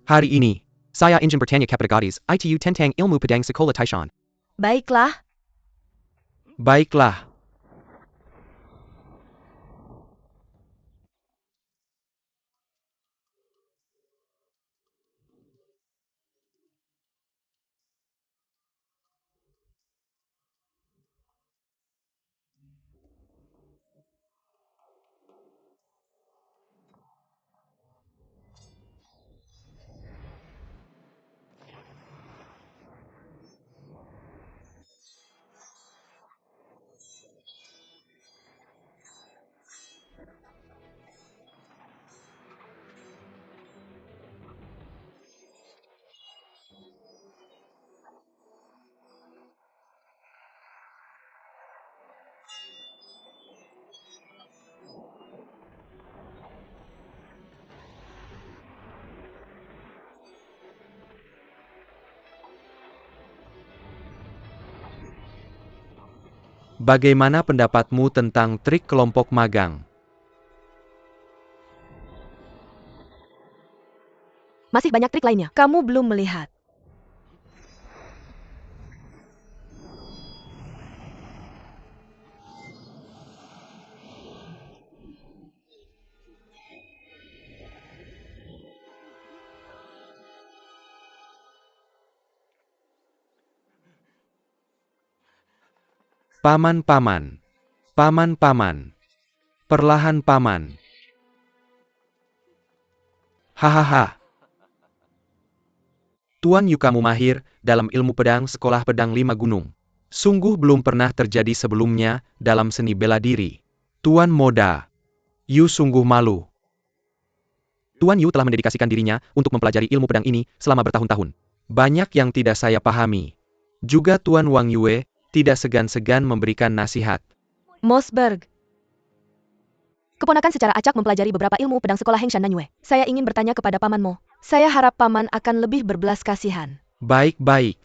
Hari ini, saya ingin bertanya kepada gadis itu tentang ilmu pedang sekolah Taishan. Baiklah, Baiklah. Bagaimana pendapatmu tentang trik kelompok magang? masih banyak trik lainnya. Kamu belum melihat. Paman-paman. Paman-paman. Perlahan paman. Hahaha. Tuan Yu kamu mahir dalam ilmu pedang sekolah pedang 5 gunung. Sungguh belum pernah terjadi sebelumnya dalam seni bela diri. Tuan Moda. Yu sungguh malu. Tuan Yu telah mendedikasikan dirinya untuk mempelajari ilmu pedang ini selama bertahun-tahun. Banyak yang tidak saya pahami. Juga Tuan Wang Yue tidak segan-segan memberikan nasihat. Mossberg. Keponakan secara acak mempelajari beberapa ilmu pedang sekolah Hengshan Nanyue. Saya ingin bertanya kepada Paman Mo. Saya harap Paman akan lebih berbelas kasihan. Baik-baik.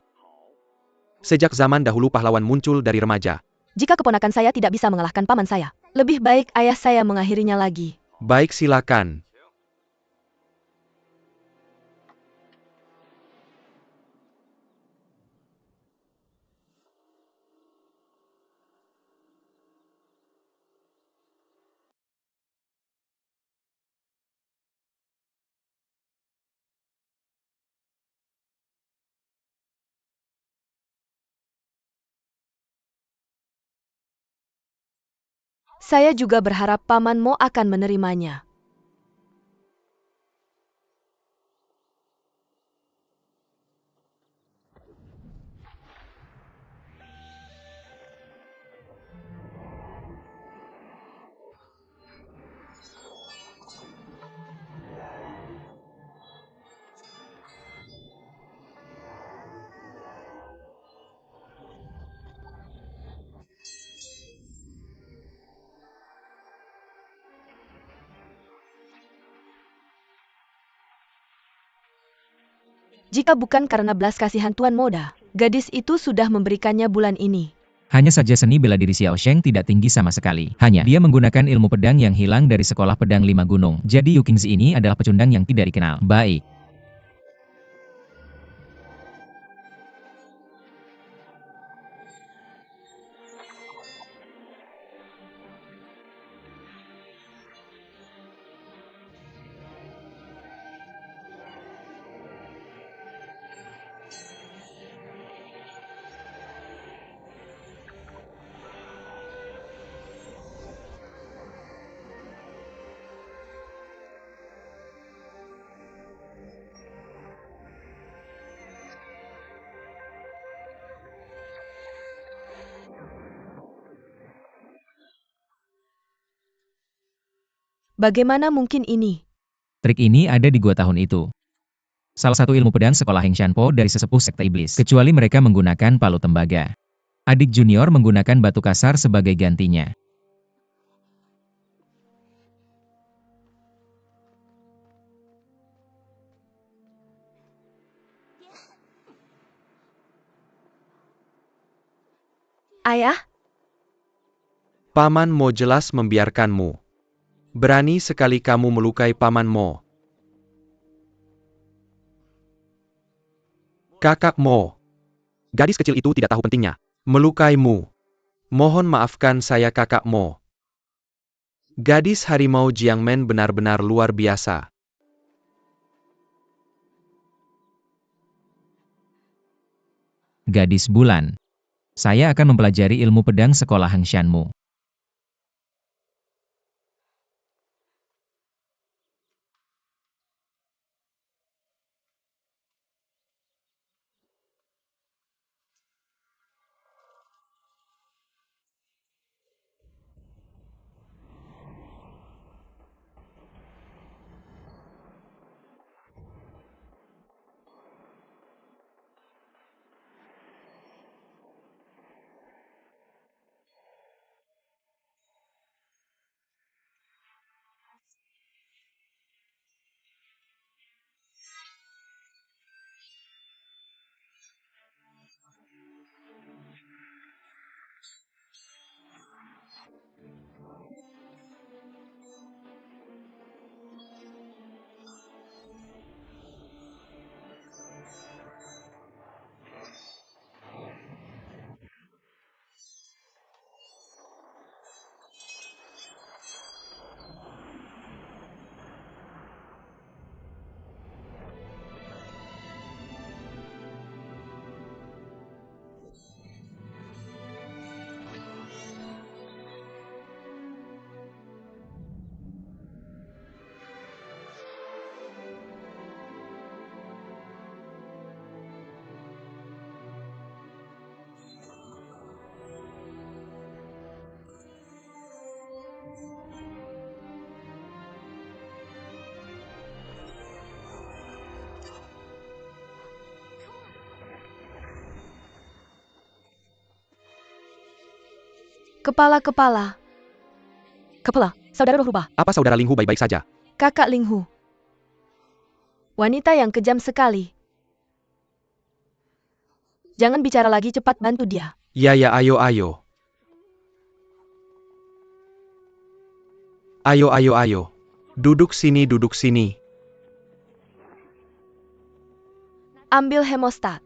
Sejak zaman dahulu pahlawan muncul dari remaja. Jika keponakan saya tidak bisa mengalahkan paman saya, lebih baik ayah saya mengakhirinya lagi. Baik silakan. Saya juga berharap Paman Mo akan menerimanya. Jika bukan karena belas kasihan Tuan Moda, gadis itu sudah memberikannya bulan ini. Hanya saja seni bela diri Xiao Sheng tidak tinggi sama sekali. Hanya dia menggunakan ilmu pedang yang hilang dari sekolah pedang 5 gunung. Jadi Yu Qingzi ini adalah pecundang yang tidak dikenal. Baik. Bagaimana mungkin ini? Trik ini ada di gua tahun itu. Salah satu ilmu pedang sekolah Heng Shanpo dari sesepuh sekte iblis. Kecuali mereka menggunakan palu tembaga. Adik junior menggunakan batu kasar sebagai gantinya. Ayah, Paman Mo jelas membiarkanmu. Berani sekali kamu melukai Paman Mo. Kakak Mo. Gadis kecil itu tidak tahu pentingnya melukaimu. Mohon maafkan saya Kakak Mo. Gadis harimau Jiangmen benar-benar luar biasa. Gadis bulan. Saya akan mempelajari ilmu pedang sekolah Hengshanmu. Kepala. Saudara roh rubah. Apa saudara Linghu baik-baik saja? Kakak Linghu. Wanita yang kejam sekali. Jangan bicara lagi, cepat bantu dia. Ya ayo. Ayo. Duduk sini. Ambil hemostat.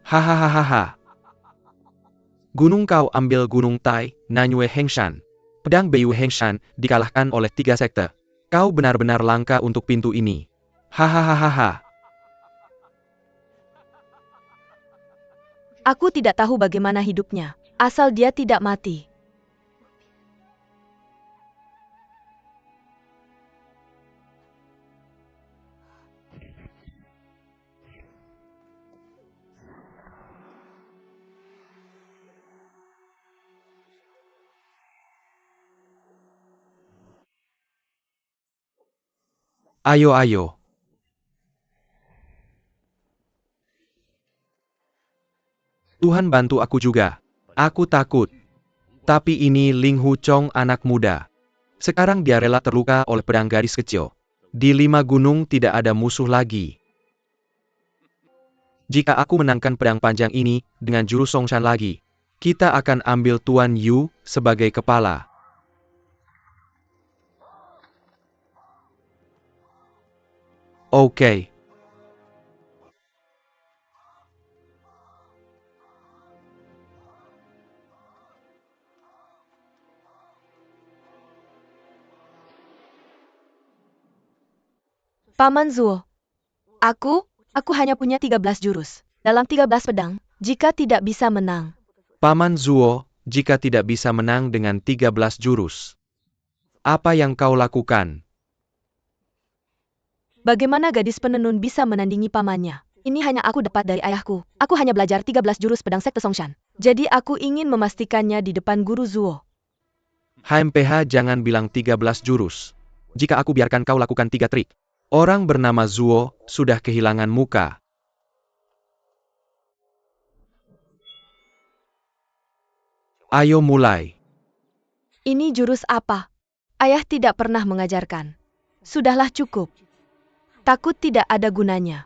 Hahaha. Gunung kau ambil Gunung Tai, Nanyue Hengshan. Pedang Beiyu Hengshan dikalahkan oleh 3 sekte. Kau benar-benar langka untuk pintu ini. Hahaha. Aku tidak tahu bagaimana hidupnya, asal dia tidak mati. Ayo. Tuhan bantu aku juga. Aku takut. Tapi ini Linghu Chong anak muda. Sekarang dia rela terluka oleh pedang gadis kecil. Di 5 gunung tidak ada musuh lagi. Jika aku menangkan pedang panjang ini dengan jurus Songshan lagi, kita akan ambil Tuan Yu sebagai kepala. Oke. Paman Zuo. Aku hanya punya 13 jurus. Dalam 13 pedang, jika tidak bisa menang. Paman Zuo, jika tidak bisa menang dengan 13 jurus, apa yang kau lakukan? Bagaimana gadis penenun bisa menandingi pamannya? Ini hanya aku dapat dari ayahku. Aku hanya belajar 13 jurus pedang sekte Songshan. Jadi aku ingin memastikannya di depan guru Zuo. HMPH jangan bilang 13 jurus. Jika aku biarkan kau lakukan 3 trik, orang bernama Zuo sudah kehilangan muka. Ayo mulai. Ini jurus apa? Ayah tidak pernah mengajarkan. Sudahlah cukup. Takut tidak ada gunanya.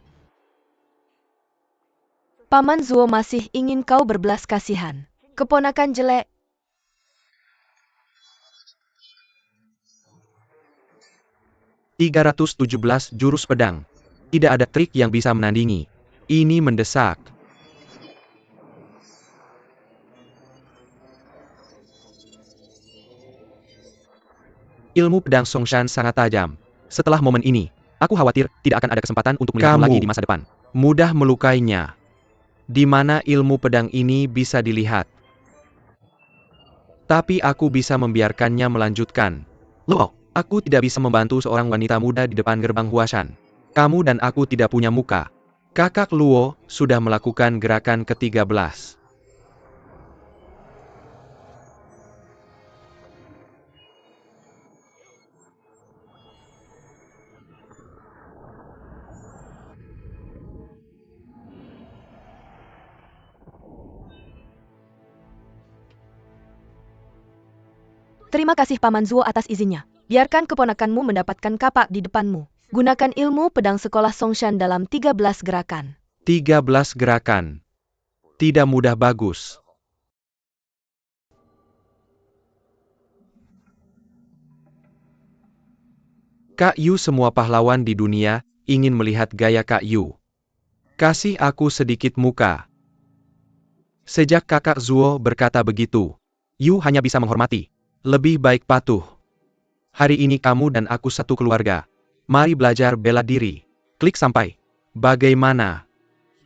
Paman Zuo masih ingin kau berbelas kasihan. Keponakan jelek. 317 jurus pedang. Tidak ada trik yang bisa menandingi. Ini mendesak. Ilmu pedang Songshan sangat tajam. Setelah momen ini, aku khawatir tidak akan ada kesempatan untuk melihatmu lagi di masa depan. Mudah melukainya. Di mana ilmu pedang ini bisa dilihat. Tapi aku bisa membiarkannya melanjutkan. Loh, aku tidak bisa membantu seorang wanita muda di depan gerbang Huashan. Kamu dan aku tidak punya muka. Kakak Luo sudah melakukan gerakan ke-13. Terima kasih Paman Zuo atas izinnya. Biarkan keponakanmu mendapatkan kapak di depanmu. Gunakan ilmu pedang sekolah Songshan dalam 13 gerakan. 13 gerakan. Tidak mudah bagus. Kak Yu, semua pahlawan di dunia ingin melihat gaya Kak Yu. Kasih aku sedikit muka. Sejak kakak Zuo berkata begitu, Yu hanya bisa menghormati. Lebih baik patuh. Hari ini kamu dan aku satu keluarga. Mari belajar bela diri. Klik sampai. Bagaimana?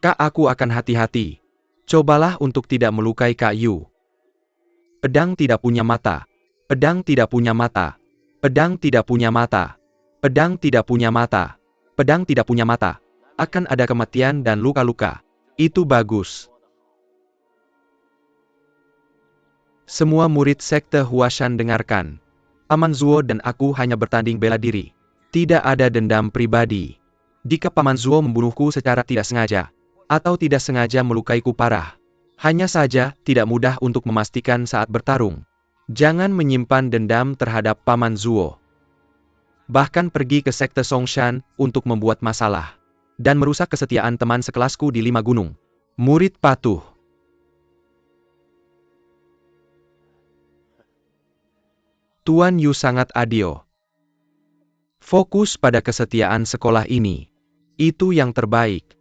Kak, aku akan hati-hati. Cobalah untuk tidak melukai Kak Yu. Pedang tidak punya mata. Pedang tidak punya mata. Pedang tidak punya mata. Pedang tidak punya mata. Pedang tidak punya mata. Akan ada kematian dan luka-luka. Itu bagus. Semua murid sekte Huashan dengarkan. Paman Zuo dan aku hanya bertanding bela diri. Tidak ada dendam pribadi. Jika Paman Zuo membunuhku secara tidak sengaja, atau tidak sengaja melukaiku parah, hanya saja tidak mudah untuk memastikan saat bertarung. Jangan menyimpan dendam terhadap Paman Zuo. Bahkan pergi ke sekte Songshan untuk membuat masalah. Dan merusak kesetiaan teman sekelasku di 5 gunung. Murid patuh. Tuan Yu sangat adil. Fokus pada kesetiaan sekolah ini. Itu yang terbaik.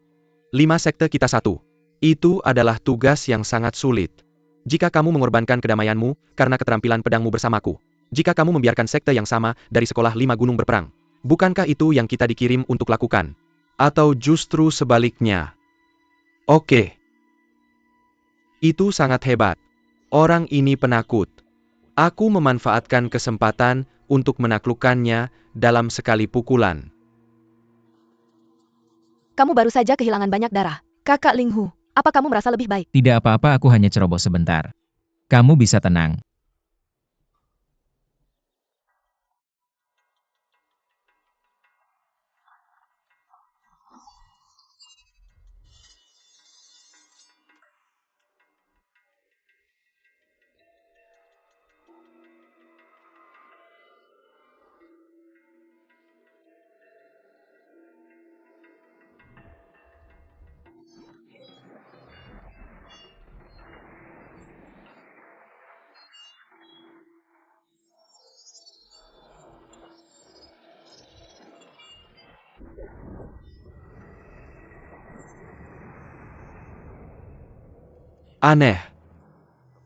5 sekte kita satu. Itu adalah tugas yang sangat sulit. Jika kamu mengorbankan kedamaianmu karena keterampilan pedangmu bersamaku. Jika kamu membiarkan sekte yang sama dari sekolah 5 gunung berperang. Bukankah itu yang kita dikirim untuk lakukan? Atau justru sebaliknya? Oke. Itu sangat hebat. Orang ini penakut. Aku memanfaatkan kesempatan untuk menaklukkannya dalam sekali pukulan. Kamu baru saja kehilangan banyak darah. Kakak Ling Hu, apa kamu merasa lebih baik? Tidak apa-apa, aku hanya ceroboh sebentar. Kamu bisa tenang. Aneh.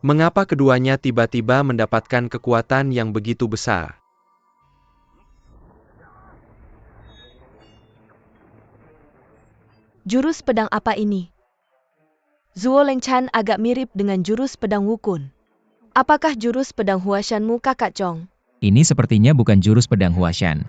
Mengapa keduanya tiba-tiba mendapatkan kekuatan yang begitu besar? Jurus pedang apa ini? Zuo Lengchan agak mirip dengan jurus pedang Wukun. Apakah jurus pedang Huashanmu, Kakak Chong? Ini sepertinya bukan jurus pedang Huashan.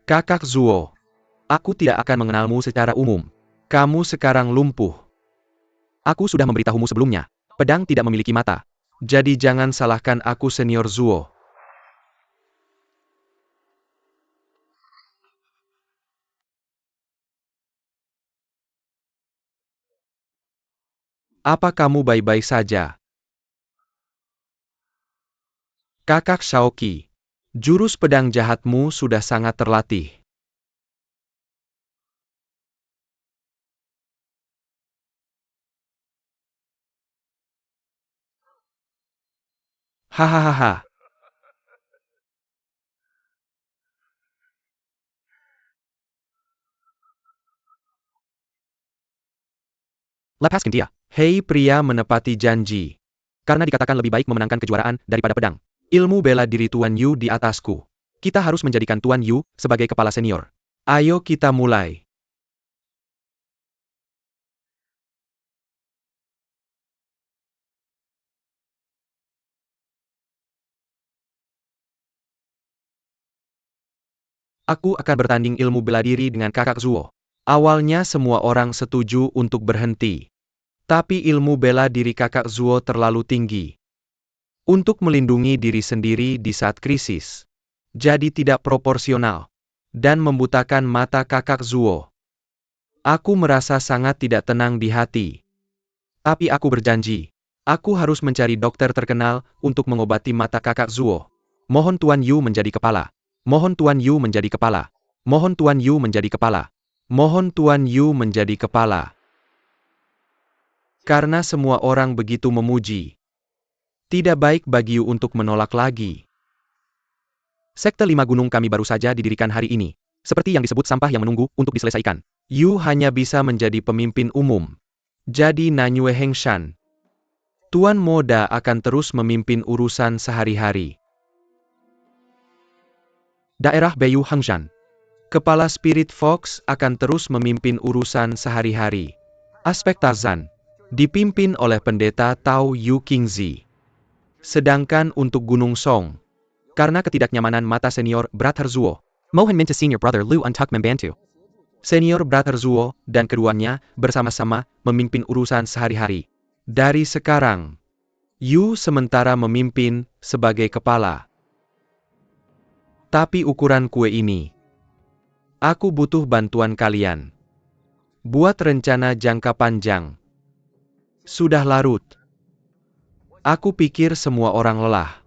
Kakak Zuo. Aku tidak akan mengenalmu secara umum. Kamu sekarang lumpuh. Aku sudah memberitahumu sebelumnya. Pedang tidak memiliki mata. Jadi jangan salahkan aku Senior Zuo. Apa kamu baik-baik saja? Kakak Shaoqi. Jurus pedang jahatmu sudah sangat terlatih. Hahaha. Lepaskan dia. Hei pria menepati janji. Karena dikatakan lebih baik memenangkan kejuaraan daripada pedang. Ilmu bela diri Tuan Yu di atasku. Kita harus menjadikan Tuan Yu sebagai kepala senior. Ayo kita mulai. Aku akan bertanding ilmu bela diri dengan kakak Zuo. Awalnya semua orang setuju untuk berhenti. Tapi ilmu bela diri kakak Zuo terlalu tinggi. Untuk melindungi diri sendiri di saat krisis. Jadi tidak proporsional. Dan membutakan mata kakak Zuo. Aku merasa sangat tidak tenang di hati. Tapi aku berjanji. Aku harus mencari dokter terkenal untuk mengobati mata kakak Zuo. Mohon Tuan Yu menjadi kepala. Mohon Tuan Yu menjadi kepala. Mohon Tuan Yu menjadi kepala. Mohon Tuan Yu menjadi kepala. Karena semua orang begitu memuji. Tidak baik bagi Yu untuk menolak lagi. Sekte 5 gunung kami baru saja didirikan hari ini. Seperti yang disebut sampah yang menunggu untuk diselesaikan. Yu hanya bisa menjadi pemimpin umum. Jadi Nanyue Hengshan. Tuan Moda akan terus memimpin urusan sehari-hari. Daerah Beiyu Hengshan. Kepala Spirit Fox akan terus memimpin urusan sehari-hari. Aspek Tarzan. Dipimpin oleh pendeta Tao Yu Qingzi. Sedangkan untuk Gunung Song. Karena ketidaknyamanan mata senior Brother Zuo. Mohon minta senior brother Lu untuk membantu. Senior Brother Zuo dan keduanya bersama-sama memimpin urusan sehari-hari. Dari sekarang, Yu sementara memimpin sebagai kepala. Tapi ukuran kue ini. Aku butuh bantuan kalian. Buat rencana jangka panjang. Sudah larut. Aku pikir semua orang lelah.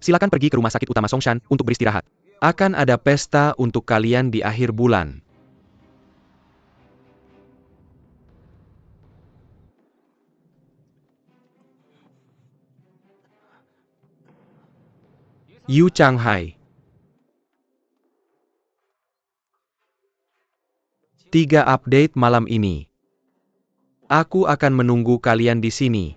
Silakan pergi ke rumah sakit utama Songshan untuk beristirahat. Akan ada pesta untuk kalian di akhir bulan. Yu Changhai. 3 update malam ini. Aku akan menunggu kalian di sini.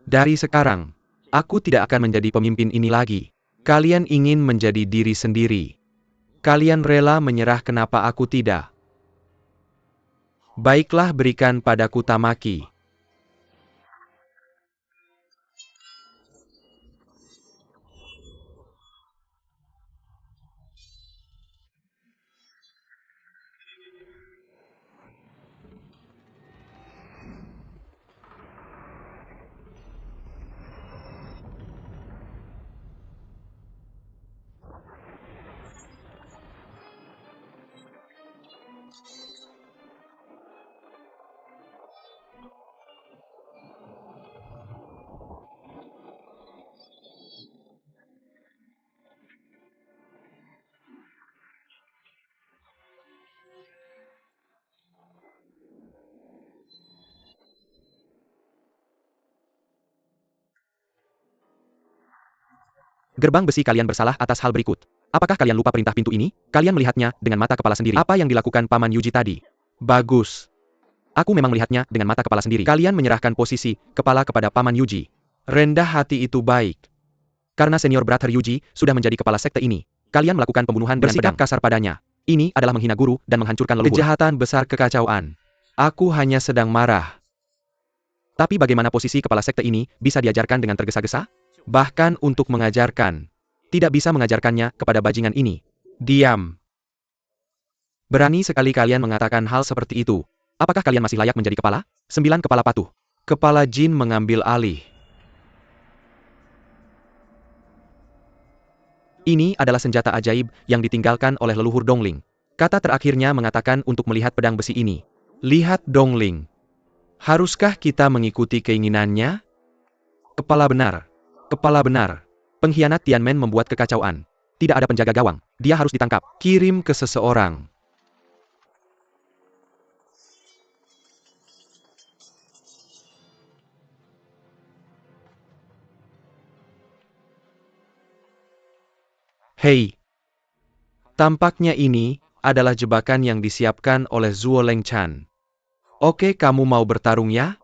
Dari sekarang, aku tidak akan menjadi pemimpin ini lagi. Kalian ingin menjadi diri sendiri. Kalian rela menyerah, kenapa aku tidak? Baiklah, berikan padaku Tamaki. Gerbang besi, kalian bersalah atas hal berikut. Apakah kalian lupa perintah pintu ini? Kalian melihatnya dengan mata kepala sendiri. Apa yang dilakukan Paman Yuji tadi? Bagus. Aku memang melihatnya dengan mata kepala sendiri. Kalian menyerahkan posisi kepala kepada Paman Yuji. Rendah hati itu baik. Karena senior Brother Yuji sudah menjadi kepala sekte ini. Kalian melakukan pembunuhan dengan bersikap kasar padanya. Ini adalah menghina guru dan menghancurkan leluhur. Kejahatan besar, kekacauan. Aku hanya sedang marah. Tapi bagaimana posisi kepala sekte ini bisa diajarkan dengan tergesa-gesa? Bahkan untuk mengajarkan. Tidak bisa mengajarkannya kepada bajingan ini. Diam. Berani sekali kalian mengatakan hal seperti itu. Apakah kalian masih layak menjadi kepala? 9 kepala patuh. Kepala jin mengambil alih. Ini adalah senjata ajaib yang ditinggalkan oleh leluhur Dongling. Kata terakhirnya mengatakan untuk melihat pedang besi ini. Lihat Dongling. Haruskah kita mengikuti keinginannya? Kepala benar. Kepala benar. Pengkhianat Tianmen membuat kekacauan. Tidak ada penjaga gawang. Dia harus ditangkap. Kirim ke seseorang. Hei. Tampaknya ini adalah jebakan yang disiapkan oleh Zuo Lengchan. Oke, kamu mau bertarung ya?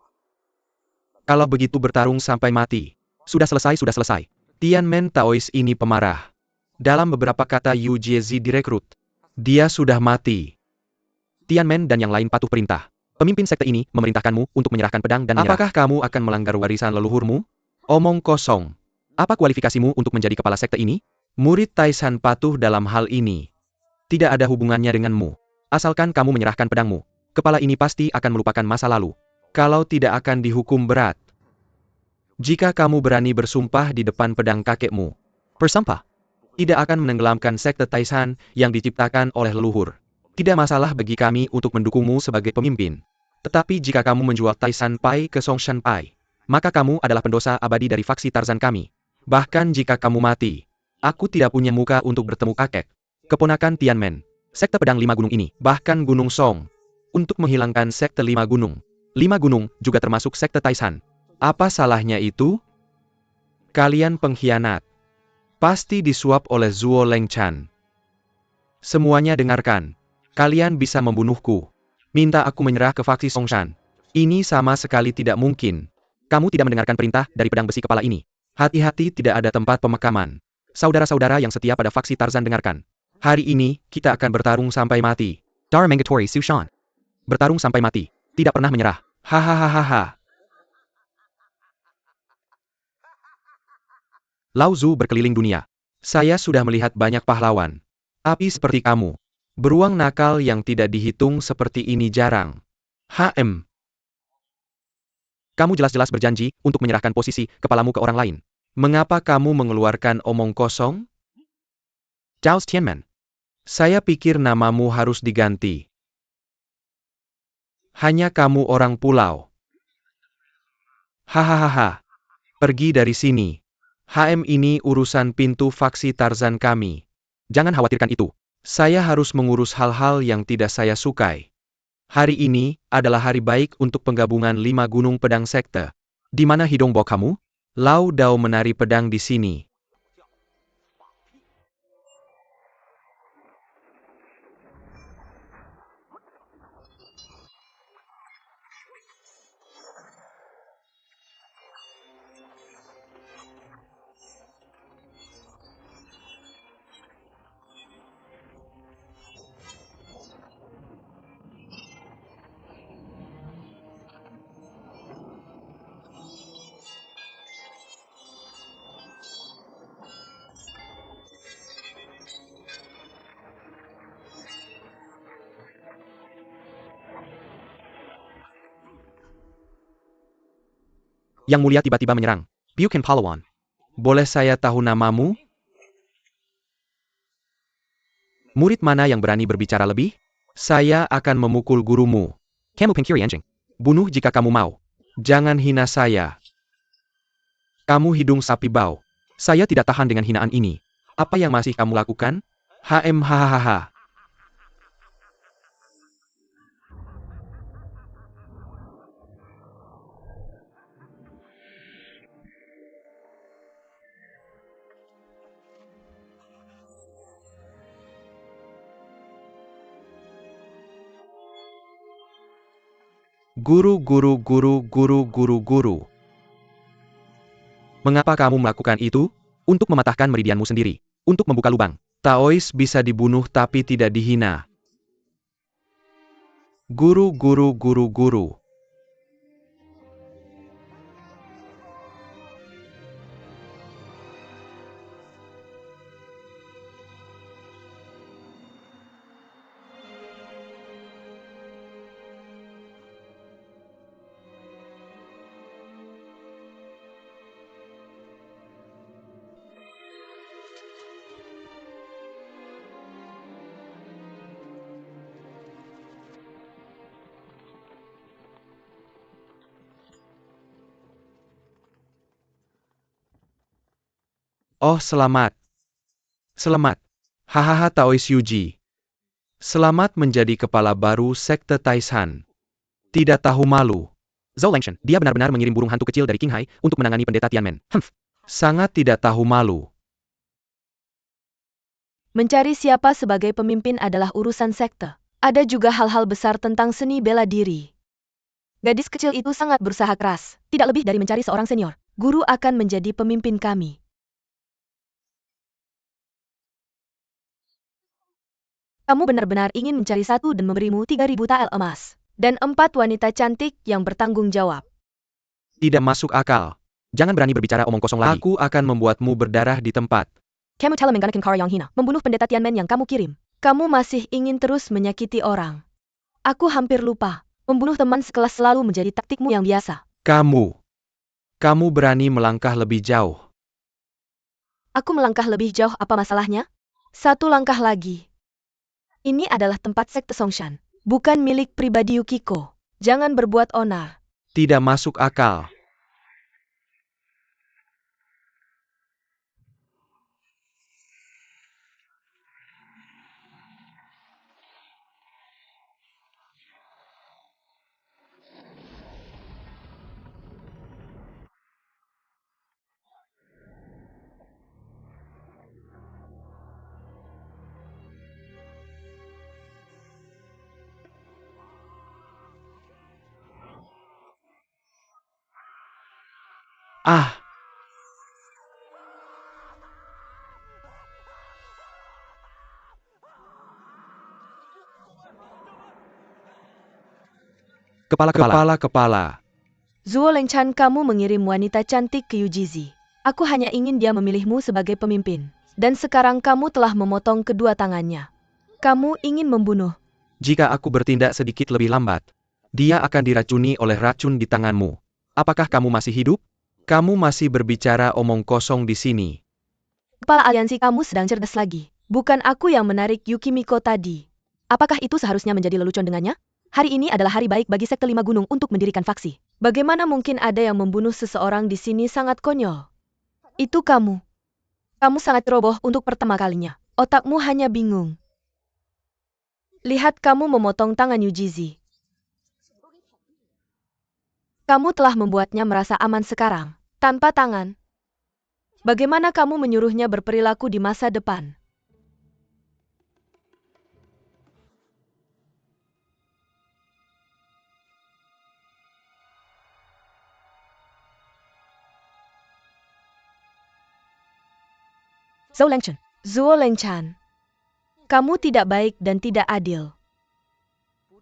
Kalau begitu bertarung sampai mati. Sudah selesai, sudah selesai. Tianmen Taois ini pemarah. Dalam beberapa kata Yu Jiezi direkrut. Dia sudah mati. Tianmen dan yang lain patuh perintah. Pemimpin sekte ini memerintahkanmu untuk menyerahkan pedang dan menyerah. Apakah kamu akan melanggar warisan leluhurmu? Omong kosong. Apa kualifikasimu untuk menjadi kepala sekte ini? Murid Taishan patuh dalam hal ini. Tidak ada hubungannya denganmu. Asalkan kamu menyerahkan pedangmu. Kepala ini pasti akan melupakan masa lalu. Kalau tidak akan dihukum berat. Jika kamu berani bersumpah di depan pedang kakekmu. Bersumpah. Tidak akan menenggelamkan sekte Taishan yang diciptakan oleh leluhur. Tidak masalah bagi kami untuk mendukungmu sebagai pemimpin. Tetapi jika kamu menjual Taishan Pai ke Songshan Pai, maka kamu adalah pendosa abadi dari faksi Tarzan kami. Bahkan jika kamu mati, aku tidak punya muka untuk bertemu kakek. Keponakan Tianmen. Sekte pedang 5 gunung ini, bahkan Gunung Song. Untuk menghilangkan sekte 5 gunung. 5 gunung juga termasuk sekte Taishan. Apa salahnya itu? Kalian pengkhianat. Pasti disuap oleh Zuo Lengchan. Semuanya dengarkan. Kalian bisa membunuhku. Minta aku menyerah ke faksi Songshan. Ini sama sekali tidak mungkin. Kamu tidak mendengarkan perintah dari pedang besi kepala ini. Hati-hati, tidak ada tempat pemakaman. Saudara-saudara yang setia pada faksi Tarzan, dengarkan. Hari ini, kita akan bertarung sampai mati. Dar Mangatori Sushan. Bertarung sampai mati. Tidak pernah menyerah. Hahaha. Lao Zu berkeliling dunia. Saya sudah melihat banyak pahlawan. Api seperti kamu. Beruang nakal yang tidak dihitung seperti ini jarang. Kamu jelas-jelas berjanji untuk menyerahkan posisi kepalamu ke orang lain. Mengapa kamu mengeluarkan omong kosong? Zhao Tianmen. Saya pikir namamu harus diganti. Hanya kamu orang pulau. Hahaha. Pergi dari sini. Ini urusan pintu faksi Tarzan kami. Jangan khawatirkan itu. Saya harus mengurus hal-hal yang tidak saya sukai. Hari ini adalah hari baik untuk penggabungan 5 gunung pedang sekte. Di mana hidung bok kamu? Lao Dao menari pedang di sini. Yang mulia tiba-tiba menyerang. Bukan Palawan. Boleh saya tahu namamu? Murid mana yang berani berbicara lebih? Saya akan memukul gurumu. Kamu Kiri anjing. Bunuh jika kamu mau. Jangan hina saya. Kamu hidung sapi bau. Saya tidak tahan dengan hinaan ini. Apa yang masih kamu lakukan? Hahaha. Guru. Mengapa kamu melakukan itu? Untuk mematahkan meridianmu sendiri. Untuk membuka lubang. Taois bisa dibunuh tapi tidak dihina. Guru. Oh, selamat. Selamat. Hahaha Taois Yuji. Selamat menjadi kepala baru Sekte Taishan. Tidak tahu malu. Zhou Lengshan, dia benar-benar mengirim burung hantu kecil dari Qinghai untuk menangani pendeta Tianmen. Sangat tidak tahu malu. Mencari siapa sebagai pemimpin adalah urusan sekte. Ada juga hal-hal besar tentang seni bela diri. Gadis kecil itu sangat berusaha keras, tidak lebih dari mencari seorang senior. Guru akan menjadi pemimpin kami. Kamu benar-benar ingin mencari satu dan memberimu 3.000 tael emas. Dan 4 wanita cantik yang bertanggung jawab. Tidak masuk akal. Jangan berani berbicara omong kosong lagi. Aku akan membuatmu berdarah di tempat. Kamu telah menggunakan cara yang hina, membunuh pendeta Tianmen yang kamu kirim. Kamu masih ingin terus menyakiti orang. Aku hampir lupa. Membunuh teman sekelas selalu menjadi taktikmu yang biasa. Kamu berani melangkah lebih jauh. Aku melangkah lebih jauh, apa masalahnya? 1 langkah lagi. Ini adalah tempat sekte Songshan, bukan milik pribadi Yukiko. Jangan berbuat onar. Tidak masuk akal. Ah! Kepala. Zuo Lengchan, kamu mengirim wanita cantik ke Yujizi. Aku hanya ingin dia memilihmu sebagai pemimpin. Dan sekarang kamu telah memotong kedua tangannya. Kamu ingin membunuh. Jika aku bertindak sedikit lebih lambat, dia akan diracuni oleh racun di tanganmu. Apakah kamu masih hidup? Kamu masih berbicara omong kosong di sini. Kepala aliansi, kamu sedang cerdas lagi. Bukan aku yang menarik Yukimiko tadi. Apakah itu seharusnya menjadi lelucon dengannya? Hari ini adalah hari baik bagi Sekte Lima Gunung untuk mendirikan faksi. Bagaimana mungkin ada yang membunuh seseorang di sini? Sangat konyol. Itu kamu. Kamu sangat roboh untuk pertama kalinya. Otakmu hanya bingung. Lihat, kamu memotong tangan Yujizi. Kamu telah membuatnya merasa aman sekarang. Tanpa tangan. Bagaimana kamu menyuruhnya berperilaku di masa depan? Zuo Lengchan. Kamu tidak baik dan tidak adil.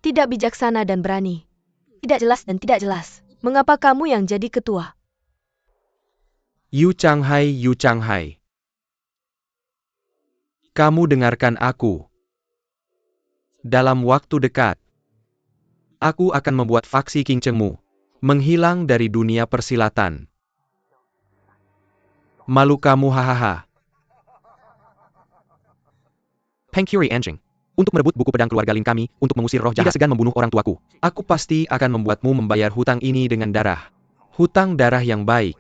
Tidak bijaksana dan berani. Tidak jelas dan tidak jelas. Mengapa kamu yang jadi ketua? Yu Changhai. Kamu dengarkan aku. Dalam waktu dekat, aku akan membuat faksi Qingchengmu menghilang dari dunia persilatan. Malu kamu, hahaha. Peng Curie Anjing. Untuk merebut buku pedang keluarga Lin kami, untuk mengusir roh jahat, tidak segan membunuh orang tuaku. Aku pasti akan membuatmu membayar hutang ini dengan darah. Hutang darah yang baik.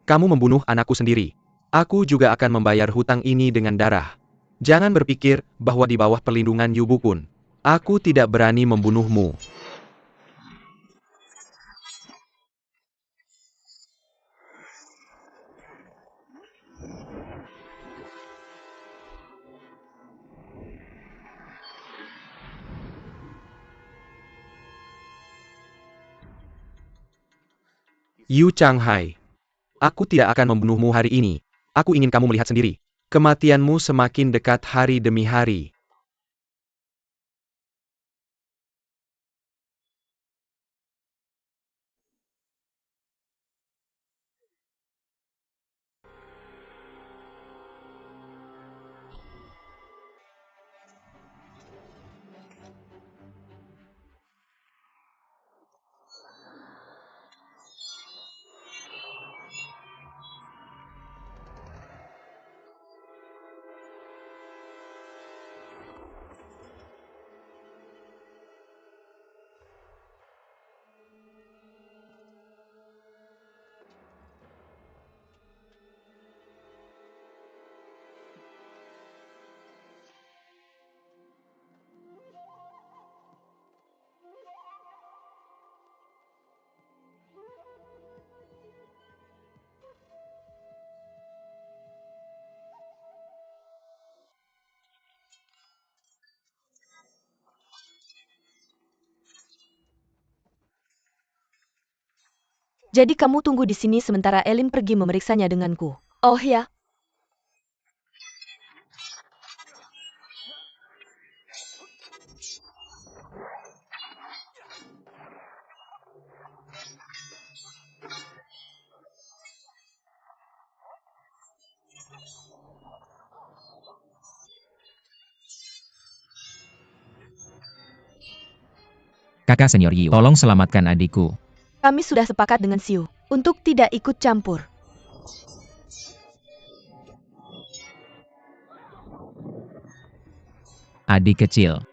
Kamu membunuh anakku sendiri. Aku juga akan membayar hutang ini dengan darah. Jangan berpikir bahwa di bawah perlindungan Yu Bukun, aku tidak berani membunuhmu. Yu Changhai. Aku tidak akan membunuhmu hari ini. Aku ingin kamu melihat sendiri. Kematianmu semakin dekat hari demi hari. Jadi kamu tunggu di sini sementara Elin pergi memeriksanya denganku. Oh ya, Kakak senior Yu, tolong selamatkan adikku. kami sudah sepakat dengan Siu untuk tidak ikut campur. Adik kecil.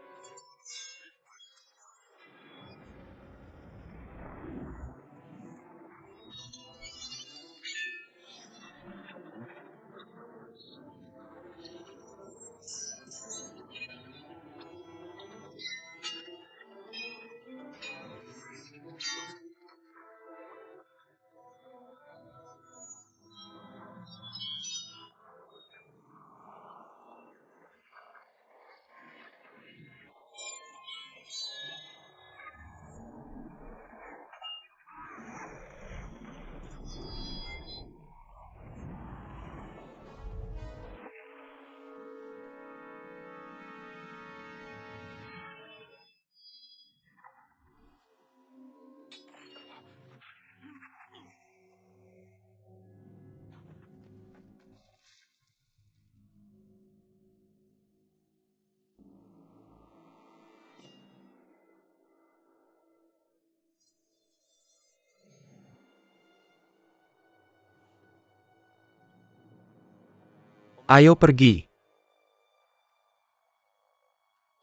Ayo pergi.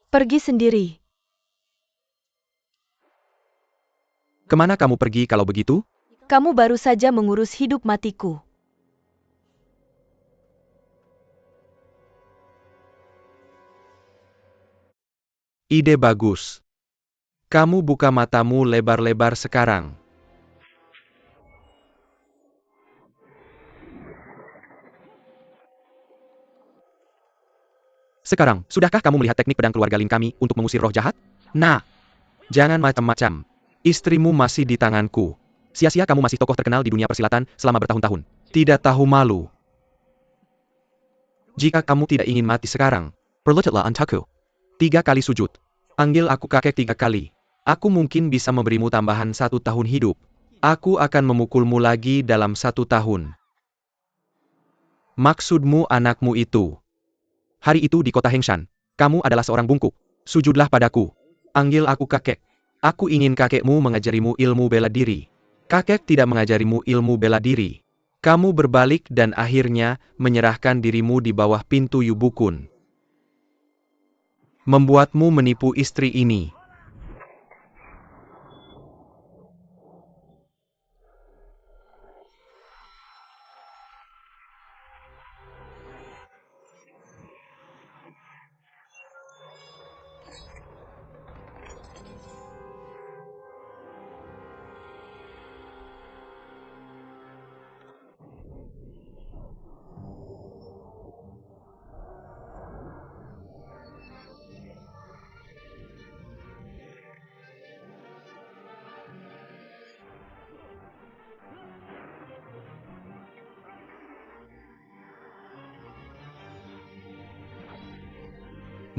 Pergi sendiri. Kemana kamu pergi kalau begitu? Kamu baru saja mengurus hidup matiku. Ide bagus. Kamu buka matamu lebar-lebar sekarang. Sekarang, sudahkah kamu melihat teknik pedang keluarga Lin kami untuk mengusir roh jahat? Nah, jangan macam-macam. Istrimu masih di tanganku. Sia-sia kamu masih tokoh terkenal di dunia persilatan selama bertahun-tahun. Tidak tahu malu. Jika kamu tidak ingin mati sekarang, perlututlah untukku. 3 kali sujud. Panggil aku kakek 3 kali. Aku mungkin bisa memberimu tambahan 1 tahun hidup. Aku akan memukulmu lagi dalam 1 tahun. Maksudmu anakmu itu. Hari itu di kota Hengshan, kamu adalah seorang bungkuk. Sujudlah padaku. Panggil aku kakek. Aku ingin kakekmu mengajarimu ilmu bela diri. Kakek tidak mengajarimu ilmu bela diri. Kamu berbalik dan akhirnya menyerahkan dirimu di bawah pintu Yubukun. Membuatmu menipu istri ini.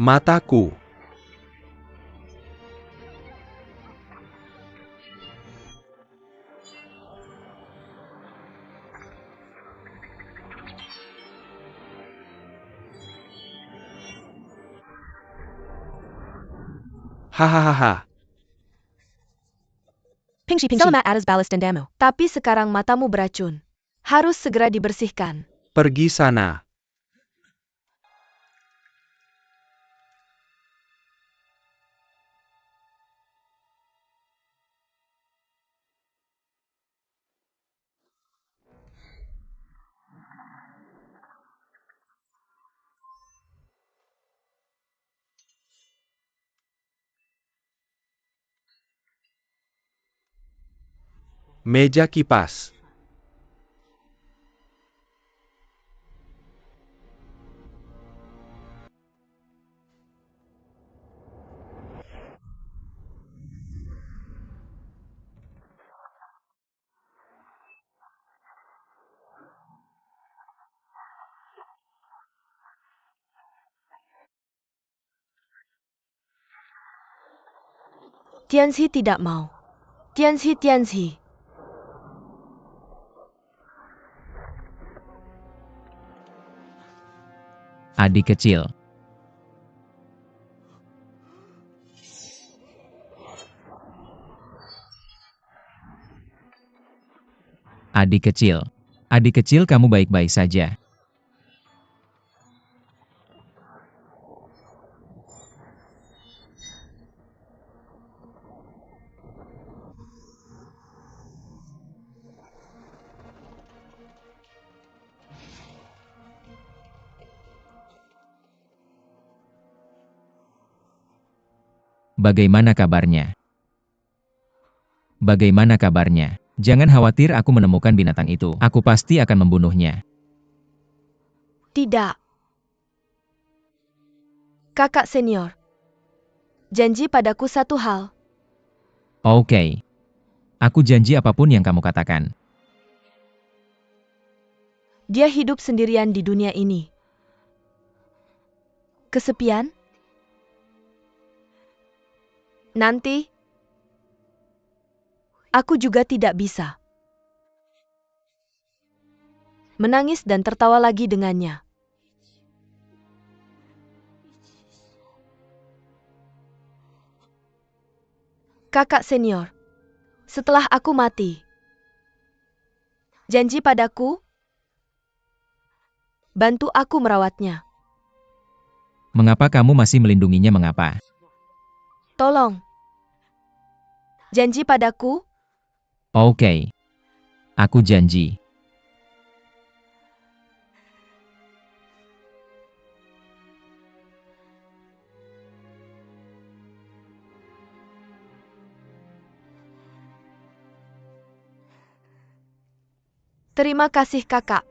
Mataku. Hahaha. Pingshi selamat atas balas dendamu. Tapi sekarang matamu beracun. Harus segera dibersihkan. Pergi sana. Meja kipas. Tianzi tidak mau. Tianzi. Adik kecil. Adik kecil. Adik kecil, kamu baik-baik saja. Bagaimana kabarnya? Bagaimana kabarnya? Jangan khawatir, aku menemukan binatang itu. Aku pasti akan membunuhnya. Tidak. Kakak senior. Janji padaku satu hal. Oke. Aku janji apapun yang kamu katakan. Dia hidup sendirian di dunia ini. Kesepian? Nanti, aku juga tidak bisa menangis dan tertawa lagi dengannya. Kakak senior, setelah aku mati, janji padaku, bantu aku merawatnya. Mengapa kamu masih melindunginya? Mengapa? Tolong. Janji padaku. Oke. Aku janji. Terima kasih kakak.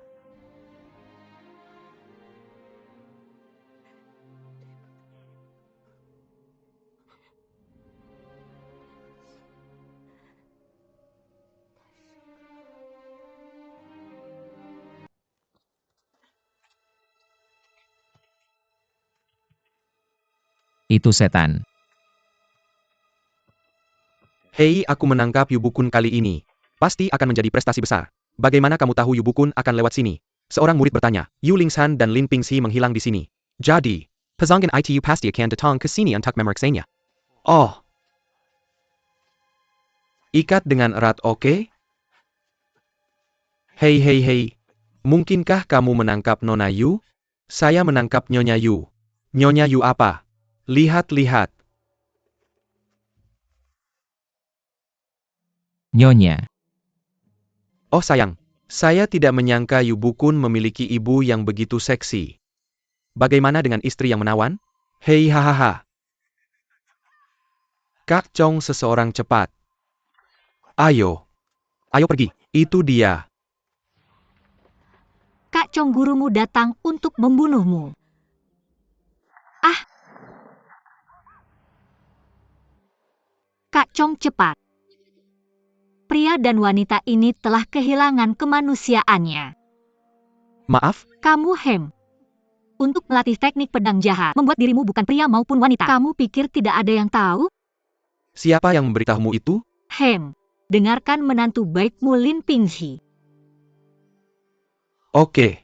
Itu setan. Hei, aku menangkap Yubukun kali ini. Pasti akan menjadi prestasi besar. Bagaimana kamu tahu Yubukun akan lewat sini? Seorang murid bertanya. Yu Lingshan dan Lin Pingxi menghilang di sini. Jadi, pesanggen itu pasti akan datang ke sini untuk memeriksanya. Oh. Ikat dengan erat, oke? Hei. Mungkinkah kamu menangkap Nona Yu? Saya menangkap Nyonya Yu. Nyonya Yu apa? Lihat. Nyonya. Oh sayang, saya tidak menyangka Yubukun memiliki ibu yang begitu seksi. Bagaimana dengan istri yang menawan? Hei hahaha. Kak Chong seseorang cepat. Ayo pergi, itu dia. Kak Chong, gurumu datang untuk membunuhmu. Kak Chong, cepat. Pria dan wanita ini telah kehilangan kemanusiaannya. Maaf, Kamu untuk melatih teknik pedang jahat, membuat dirimu bukan pria maupun wanita. Kamu pikir tidak ada yang tahu? siapa yang memberitahumu itu? Dengarkan menantu baikmu Lin Pingxi. Oke.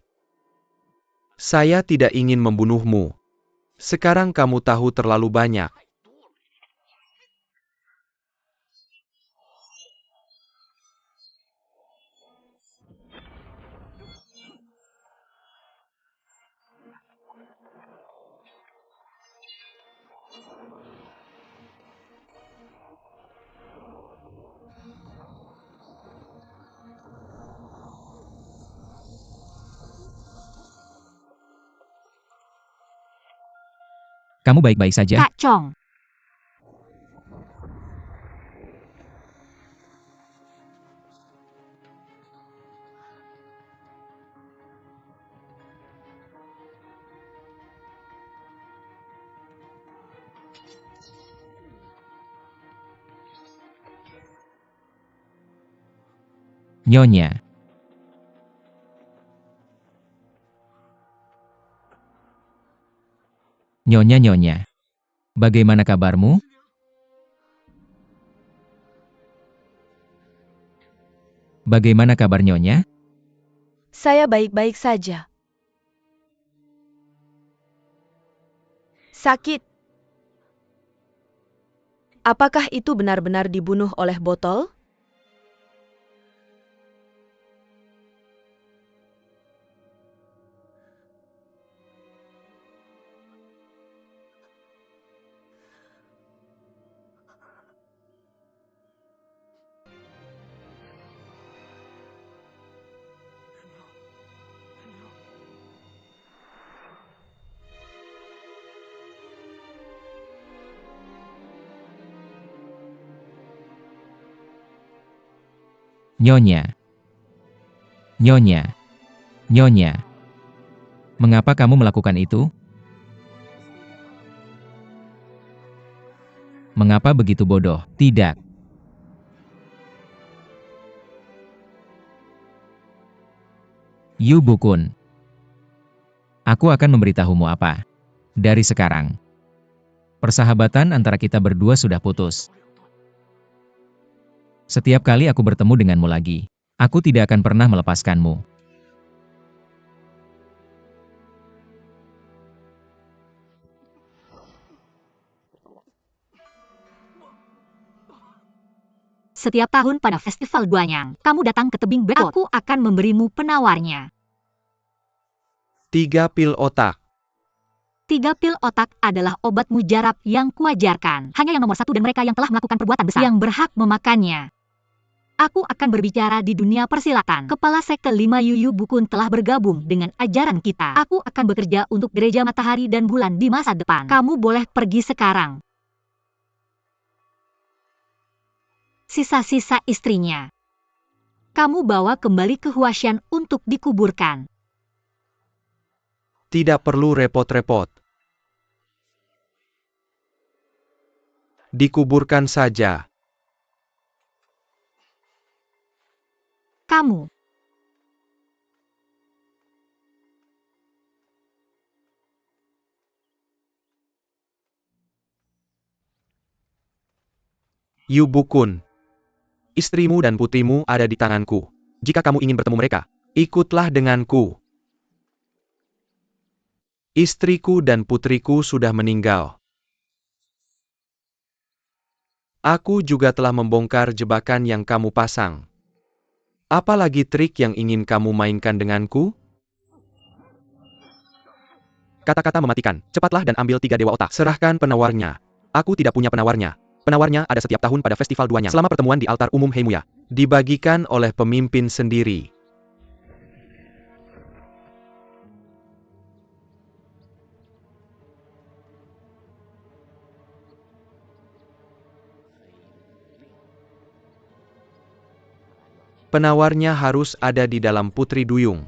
Saya tidak ingin membunuhmu. Sekarang kamu tahu terlalu banyak. Kamu baik-baik saja? Kak Chong. Nyonya. Nyonya. Bagaimana kabarmu? Bagaimana kabar Nyonya? Saya baik-baik saja. Sakit. Apakah itu benar-benar dibunuh oleh botol? Nyonya. Nyonya. Nyonya. Mengapa kamu melakukan itu? Mengapa begitu bodoh? Tidak. Yu Bukun. Aku akan memberitahumu apa. Dari sekarang, persahabatan antara kita berdua sudah putus. Setiap kali aku bertemu denganmu lagi, aku tidak akan pernah melepaskanmu. Setiap tahun pada festival Guanyang, kamu datang ke tebing Bekot. Aku akan memberimu penawarnya. 3 pil otak. 3 pil otak adalah obat mujarab yang kuajarkan. Hanya yang nomor 1 dan mereka yang telah melakukan perbuatan besar yang berhak memakannya. Aku akan berbicara di dunia persilatan. Kepala sekte 5 Yu Bukun telah bergabung dengan ajaran kita. Aku akan bekerja untuk gereja matahari dan bulan di masa depan. Kamu boleh pergi sekarang. Sisa-sisa istrinya. Kamu bawa kembali ke Huashan untuk dikuburkan. Tidak perlu repot-repot. Dikuburkan saja. Kamu. Yu Bukun. Istrimu dan putrimu ada di tanganku. Jika kamu ingin bertemu mereka, ikutlah denganku. Istriku dan putriku sudah meninggal. Aku juga telah membongkar jebakan yang kamu pasang. Apalagi trik yang ingin kamu mainkan denganku? Kata-kata mematikan, cepatlah dan ambil 3 dewa otak. Serahkan penawarnya. Aku tidak punya penawarnya. Penawarnya ada setiap tahun pada festival Duanyang. Selama pertemuan di altar umum Heimuya. Dibagikan oleh pemimpin sendiri. Penawarnya harus ada di dalam Putri Duyung.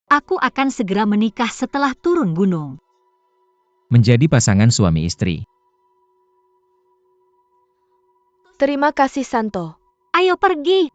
Aku akan segera menikah setelah turun gunung. Menjadi pasangan suami istri. Terima kasih Santo. Ayo pergi.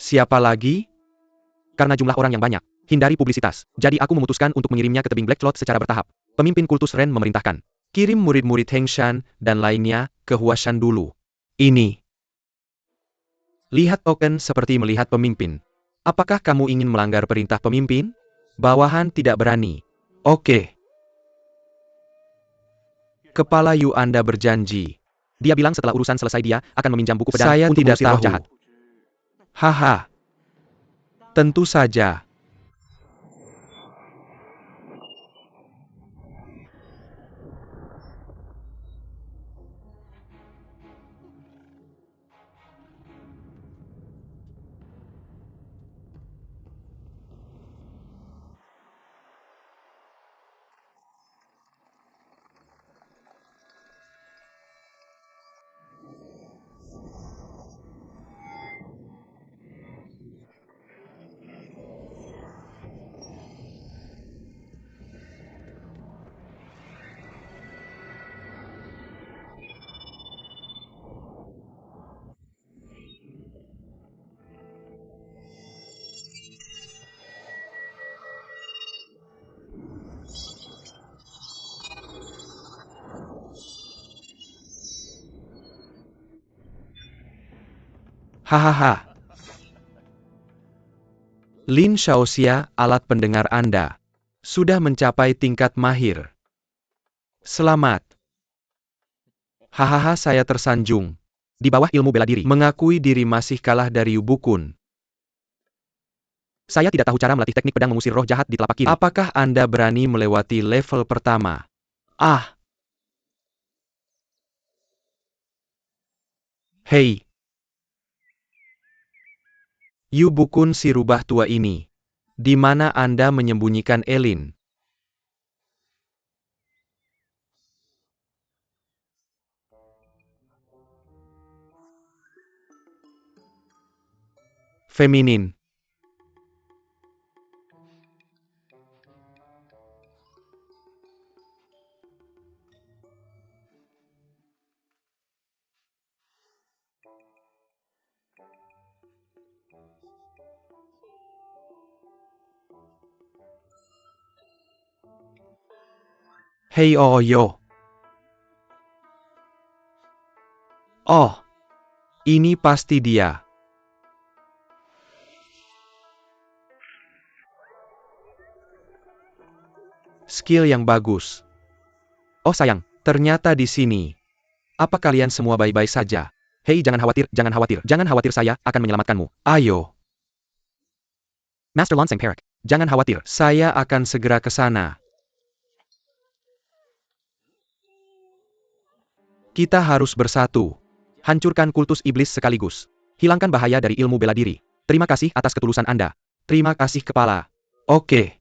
Siapa lagi? Karena jumlah orang yang banyak, hindari publisitas. Jadi aku memutuskan untuk mengirimnya ke tebing Black Cloud secara bertahap. Pemimpin kultus Ren memerintahkan. Kirim murid-murid Heng Shan dan lainnya ke Huashan dulu. Ini. Lihat token seperti melihat pemimpin. Apakah kamu ingin melanggar perintah pemimpin? Bawahan tidak berani. Oke. Kepala Yu Anda berjanji. Dia bilang setelah urusan selesai dia akan meminjam buku pedang Saya untuk tidak mengusir roh tahu. jahat. Haha. Tentu saja. Hahaha. Lin Shaoxia, alat pendengar Anda, sudah mencapai tingkat mahir. Selamat. Hahaha, saya tersanjung. Di bawah ilmu bela diri, mengakui diri masih kalah dari Yu Bukun. Saya tidak tahu cara melatih teknik pedang mengusir roh jahat di telapak kiri. Apakah Anda berani melewati level pertama? Ah. Hei. Yu Bukun si rubah tua ini. Di mana Anda menyembunyikan Elin? Feminin. Hei Ooyo. Oh. Ini pasti dia. Skill yang bagus. Oh sayang, ternyata di sini. Apa kalian semua baik-baik saja? Hei, jangan khawatir, jangan khawatir, jangan khawatir, saya akan menyelamatkanmu. Ayo. Master Lonseng Perak, jangan khawatir, saya akan segera ke sana. Kita harus bersatu. Hancurkan kultus iblis sekaligus. Hilangkan bahaya dari ilmu bela diri. Terima kasih atas ketulusan Anda. Terima kasih kepala. Oke.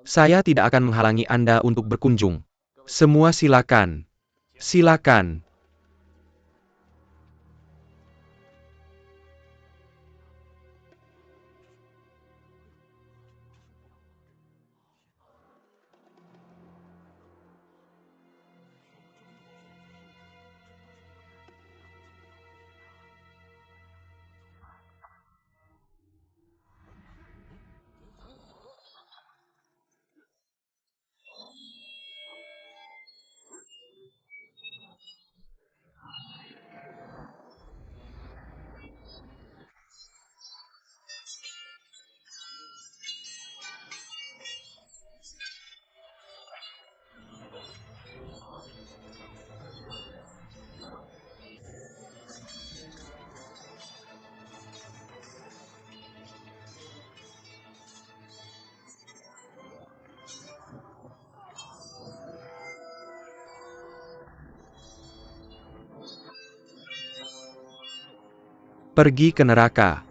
Saya tidak akan menghalangi Anda untuk berkunjung. Semua silakan. Silakan. Pergi ke neraka.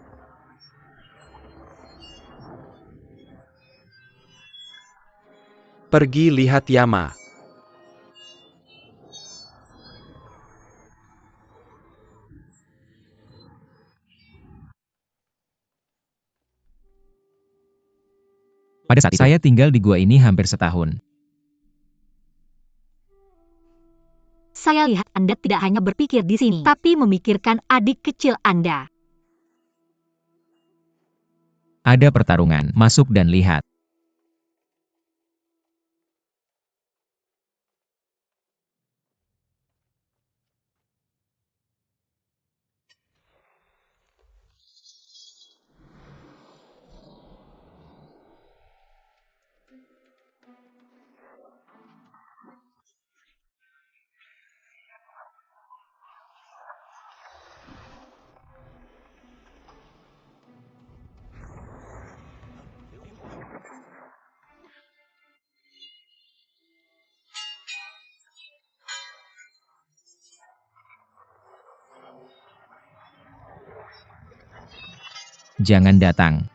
Pergi lihat Yama. Pada saat itu, saya tinggal di gua ini hampir setahun. Saya lihat Anda tidak hanya berpikir di sini, tapi memikirkan adik kecil Anda. Ada pertarungan, masuk dan lihat. Jangan datang.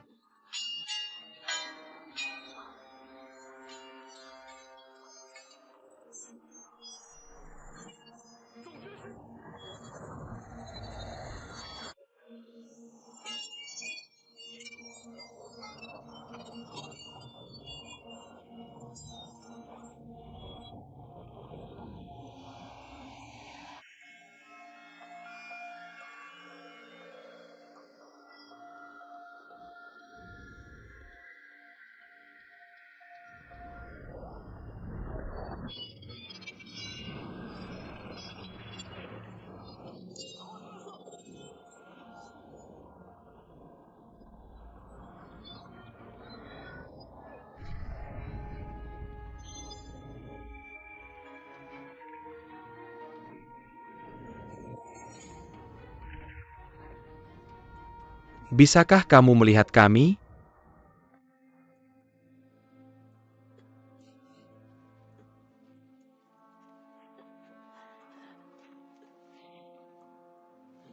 Bisakah kamu melihat kami?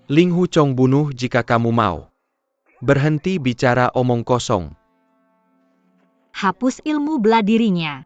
Ling Huchong bunuh jika kamu mau. Berhenti bicara omong kosong. Hapus ilmu bela dirinya.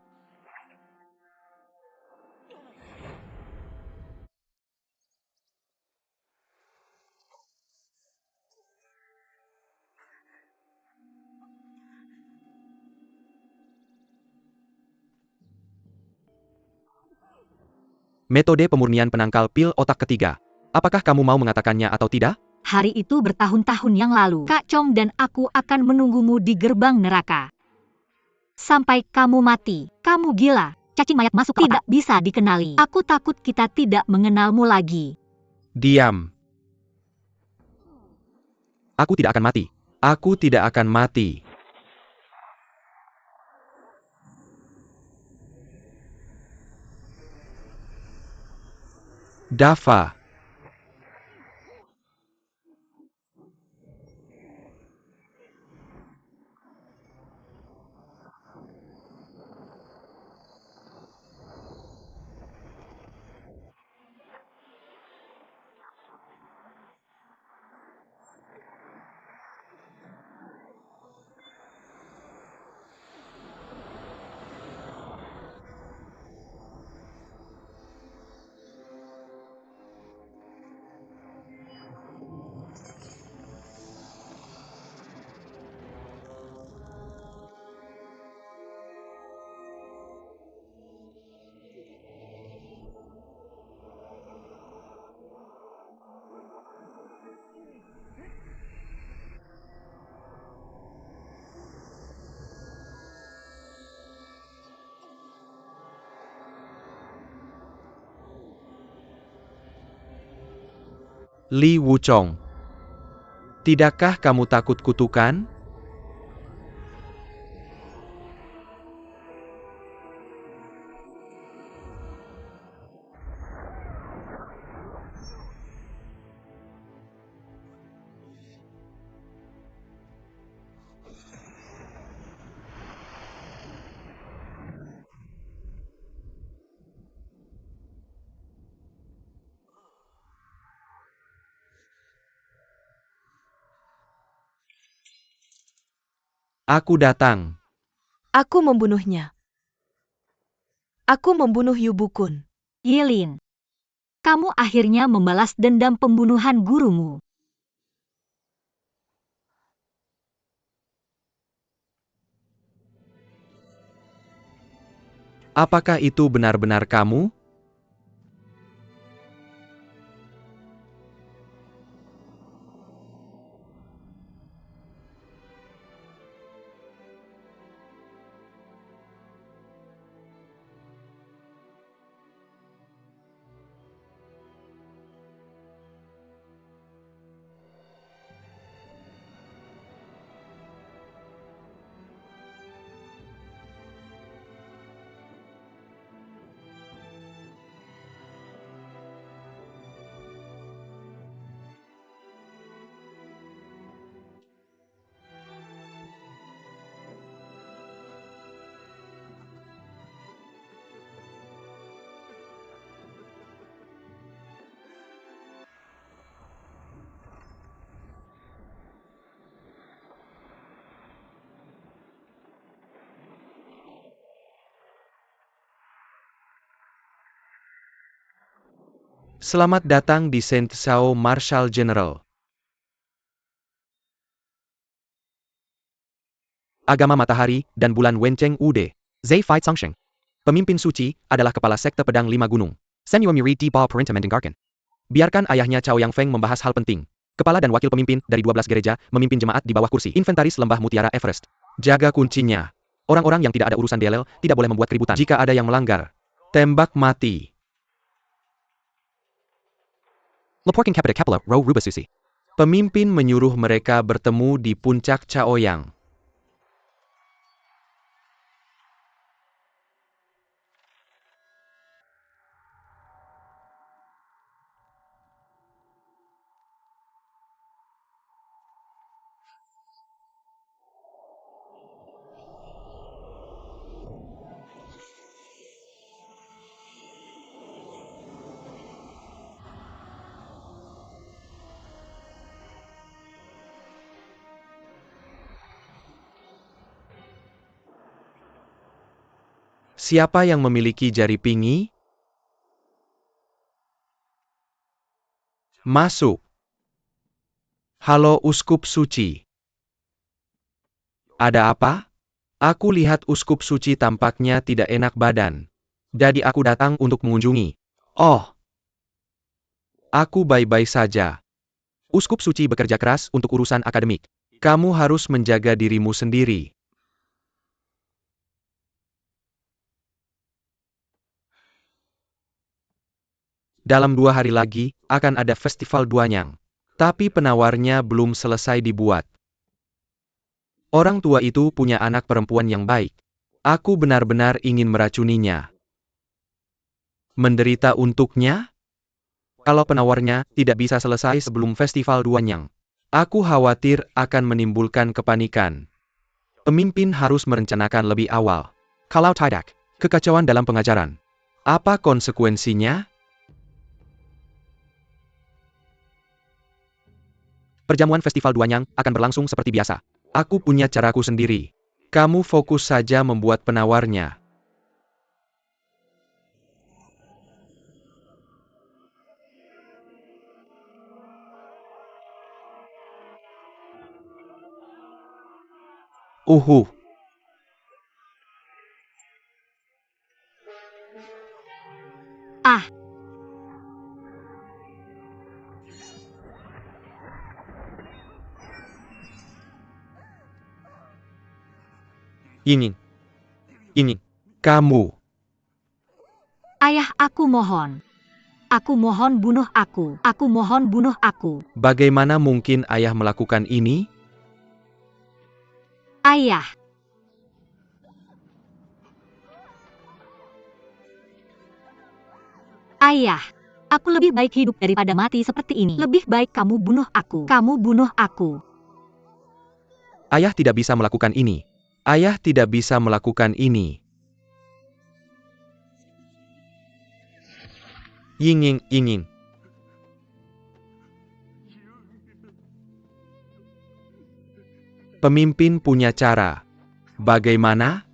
Metode pemurnian penangkal pil otak ketiga. Apakah kamu mau mengatakannya atau tidak? Hari itu bertahun-tahun yang lalu. Kak Chong dan aku akan menunggumu di gerbang neraka. Sampai kamu mati. Kamu gila. Cacing mayat masuk ke otak. Tidak bisa dikenali. Aku takut kita tidak mengenalmu lagi. Diam. Aku tidak akan mati. Aku tidak akan mati. Dava. Li Wuchong. Tidakkah kamu takut kutukan? Aku datang. Aku membunuhnya. Aku membunuh Yu Bukun. Yilin. Kamu akhirnya membalas dendam pembunuhan gurumu. Apakah itu benar-benar kamu? Selamat datang di Saint Sao Marshal General. Agama Matahari dan Bulan Wencheng Ude. Zai Fai Tsangsheng. Pemimpin suci adalah kepala sekte pedang 5 gunung. Sen Yuomiri di Ba Perintah mendengarkan. Biarkan ayahnya Cao Yang Feng membahas hal penting. Kepala dan wakil pemimpin dari 12 gereja memimpin jemaat di bawah kursi inventaris lembah mutiara Everest. Jaga kuncinya. Orang-orang yang tidak ada urusan DLL tidak boleh membuat keributan. Jika ada yang melanggar, tembak mati. Laporkan kepada Kepala Ro Rubasusi. Pemimpin menyuruh mereka bertemu di puncak Chaoyang. Siapa yang memiliki jari pingi? Masuk. Halo Uskup Suci. Ada apa? Aku lihat Uskup Suci tampaknya tidak enak badan. Jadi aku datang untuk mengunjungi. Oh. Aku baik-baik saja. Uskup Suci bekerja keras untuk urusan akademik. Kamu harus menjaga dirimu sendiri. Dalam 2 hari lagi, akan ada festival Duanyang. Tapi penawarnya belum selesai dibuat. Orang tua itu punya anak perempuan yang baik. Aku benar-benar ingin meracuninya. Menderita untuknya? Kalau penawarnya tidak bisa selesai sebelum festival Duanyang, aku khawatir akan menimbulkan kepanikan. Pemimpin harus merencanakan lebih awal. Kalau tidak, kekacauan dalam pengajaran. Apa konsekuensinya? Perjamuan festival Duanyang akan berlangsung seperti biasa. Aku punya caraku sendiri. Kamu fokus saja membuat penawarnya. Ah, Ingin. Kamu. ayah, aku mohon. Aku mohon bunuh aku. Aku mohon bunuh aku. Bagaimana mungkin ayah melakukan ini? Ayah. Ayah. Aku lebih baik hidup daripada mati seperti ini. Lebih baik kamu bunuh aku. Kamu bunuh aku. Ayah tidak bisa melakukan ini. Ayah tidak bisa melakukan ini. Ingin. Pemimpin punya cara. Bagaimana?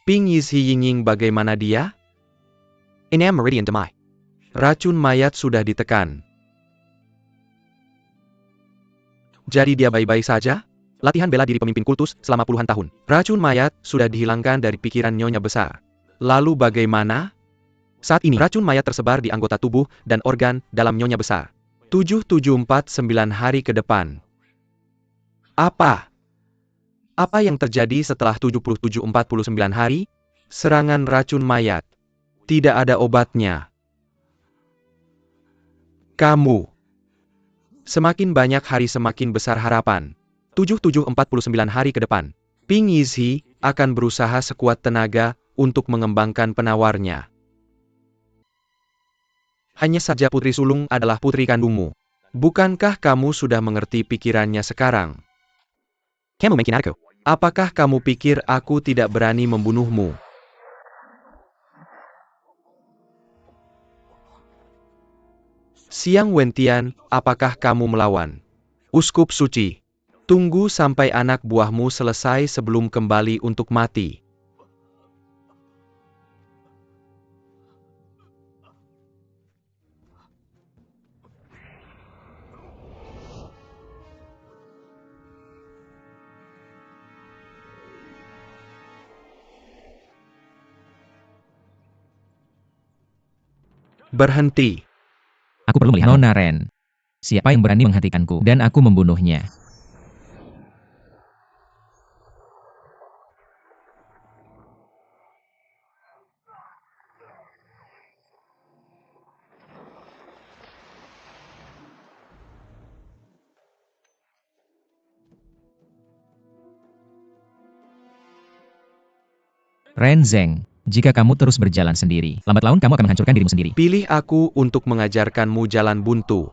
Ping Yizhi Yingying bagaimana dia? Enam Meridian Demai. Racun mayat sudah ditekan. Jadi dia baik-baik saja? Latihan bela diri pemimpin kultus selama puluhan tahun. Racun mayat sudah dihilangkan dari pikiran Nyonya Besar. Lalu bagaimana? Saat ini racun mayat tersebar di anggota tubuh dan organ dalam Nyonya Besar. 7749 hari ke depan. Apa? Apa yang terjadi setelah 7749 hari? Serangan racun mayat. Tidak ada obatnya. Kamu. Semakin banyak hari semakin besar harapan. 7749 hari ke depan. Ping Yizhi akan berusaha sekuat tenaga untuk mengembangkan penawarnya. Hanya saja Putri Sulung adalah putri kandungmu. Bukankah kamu sudah mengerti pikirannya sekarang? Kamu mungkin aku. Apakah kamu pikir aku tidak berani membunuhmu? Siang Wentian, apakah kamu melawan? Uskup Suci, tunggu sampai anak buahmu selesai sebelum kembali untuk mati. Berhenti. Aku perlu melihat Nona Ren. Siapa yang berani menghentikanku dan aku membunuhnya? Ren Zeng, jika kamu terus berjalan sendiri, lambat laun kamu akan menghancurkan dirimu sendiri. Pilih aku untuk mengajarkanmu jalan buntu.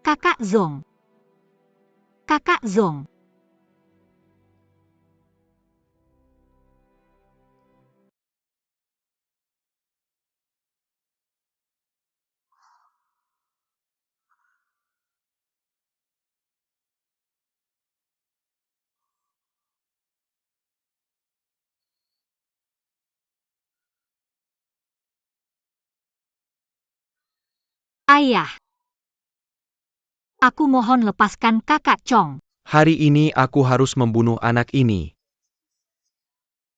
Kakak Zong. Kakak Zong. Ayah. Aku mohon lepaskan kakak Chong. Hari ini aku harus membunuh anak ini.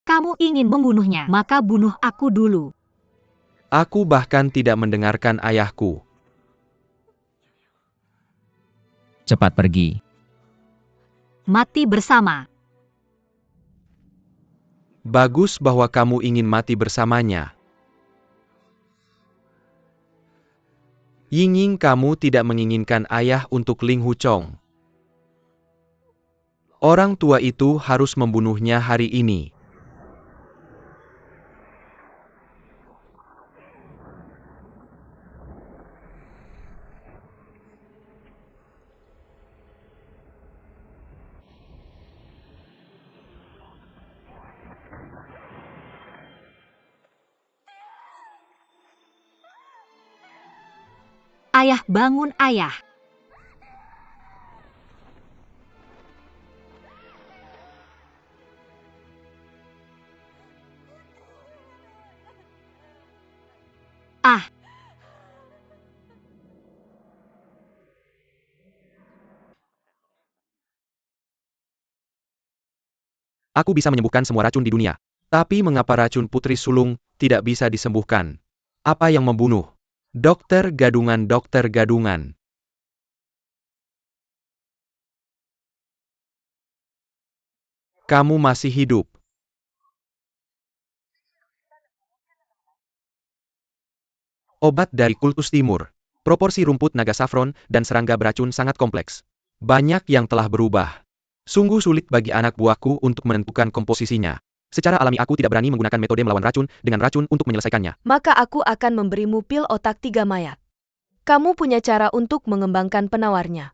Kamu ingin membunuhnya, maka bunuh aku dulu. Aku bahkan tidak mendengarkan ayahku. Cepat pergi. Mati bersama. Bagus bahwa kamu ingin mati bersamanya. Ying, kamu tidak menginginkan ayah untuk Ling Huchong. Orang tua itu harus membunuhnya hari ini. Ayah, bangun ayah. Ah. Aku bisa menyembuhkan semua racun di dunia. Tapi mengapa racun putri sulung tidak bisa disembuhkan? Apa yang membunuh? Dokter gadungan, dokter gadungan. Kamu masih hidup. Obat dari kultus timur. Proporsi rumput naga saffron dan serangga beracun sangat kompleks. Banyak yang telah berubah. Sungguh sulit bagi anak buahku untuk menentukan komposisinya. Secara alami aku tidak berani menggunakan metode melawan racun dengan racun untuk menyelesaikannya. Maka aku akan memberimu pil otak 3 mayat. Kamu punya cara untuk mengembangkan penawarnya.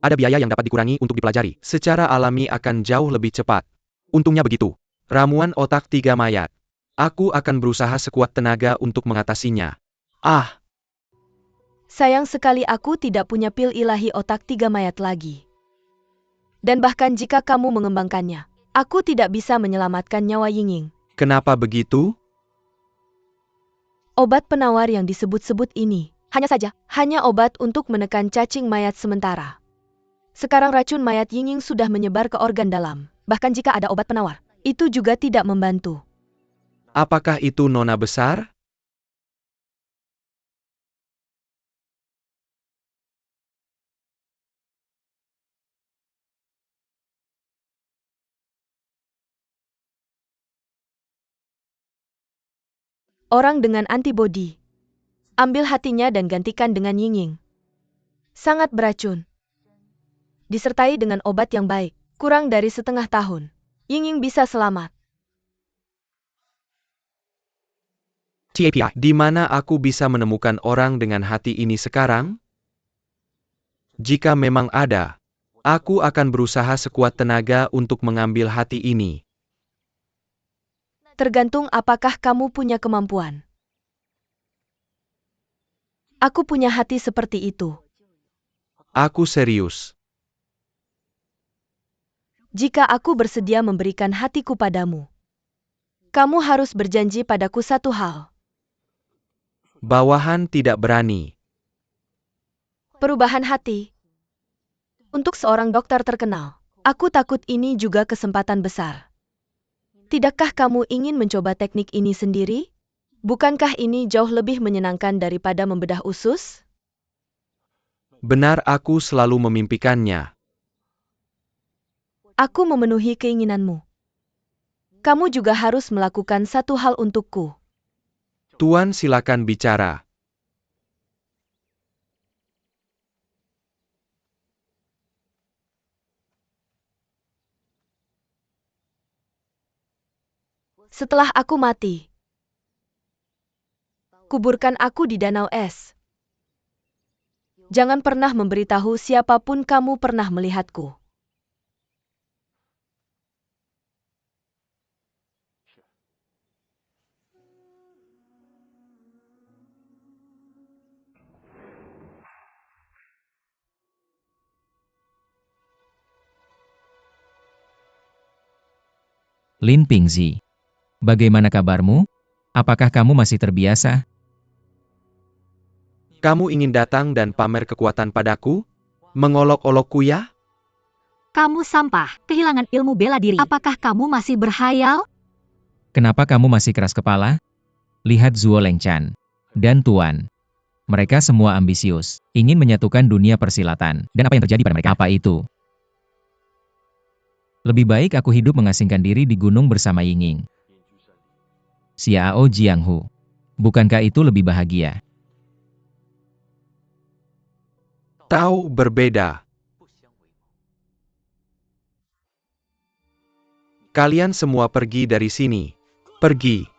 Ada biaya yang dapat dikurangi untuk dipelajari. Secara alami akan jauh lebih cepat. Untungnya begitu. Ramuan otak 3 mayat. Aku akan berusaha sekuat tenaga untuk mengatasinya. Ah, Sayang sekali aku tidak punya pil ilahi otak 3 mayat lagi. Dan bahkan jika kamu mengembangkannya, aku tidak bisa menyelamatkan nyawa Ying. kenapa begitu? Obat penawar yang disebut-sebut ini, hanya obat untuk menekan cacing mayat sementara. Sekarang racun mayat Ying sudah menyebar ke organ dalam. Bahkan jika ada obat penawar, itu juga tidak membantu. Apakah itu nona besar? Orang dengan antibodi. Ambil hatinya dan gantikan dengan Ying. Sangat beracun. Disertai dengan obat yang baik, kurang dari setengah tahun, Ying bisa selamat. TAPI, di mana aku bisa menemukan orang dengan hati ini sekarang? Jika memang ada, aku akan berusaha sekuat tenaga untuk mengambil hati ini. Tergantung apakah kamu punya kemampuan. Aku punya hati seperti itu. Aku serius. Jika aku bersedia memberikan hatiku padamu, kamu harus berjanji padaku satu hal. Bawahan tidak berani. Perubahan hati. Untuk seorang dokter terkenal, aku takut ini juga kesempatan besar. Tidakkah kamu ingin mencoba teknik ini sendiri? Bukankah ini jauh lebih menyenangkan daripada membedah usus? Benar, aku selalu memimpikannya. Aku memenuhi keinginanmu. Kamu juga harus melakukan satu hal untukku. Tuan, silakan bicara. Setelah aku mati, kuburkan aku di danau es. Jangan pernah memberitahu siapapun kamu pernah melihatku. Lin Pingzi. Bagaimana kabarmu? Apakah kamu masih terbiasa? Kamu ingin datang dan pamer kekuatan padaku? Mengolok-olokku ya? Kamu sampah, kehilangan ilmu bela diri. Apakah kamu masih berhayal? Kenapa kamu masih keras kepala? Lihat Zuo Lengchan dan Tuan. Mereka semua ambisius, ingin menyatukan dunia persilatan. Dan apa yang terjadi pada mereka? Apa itu? Lebih baik aku hidup mengasingkan diri di gunung bersama Yinging. Xiao Jianghu. Bukankah itu lebih bahagia? Tahu berbeda. Kalian semua pergi dari sini. Pergi.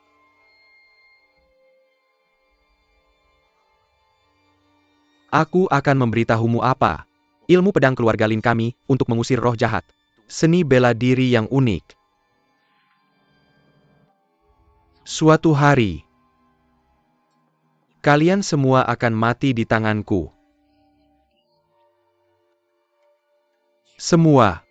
Aku akan memberitahumu apa ilmu pedang keluarga Lin kami untuk mengusir roh jahat. Seni bela diri yang unik. Suatu hari, kalian semua akan mati di tanganku. Semua.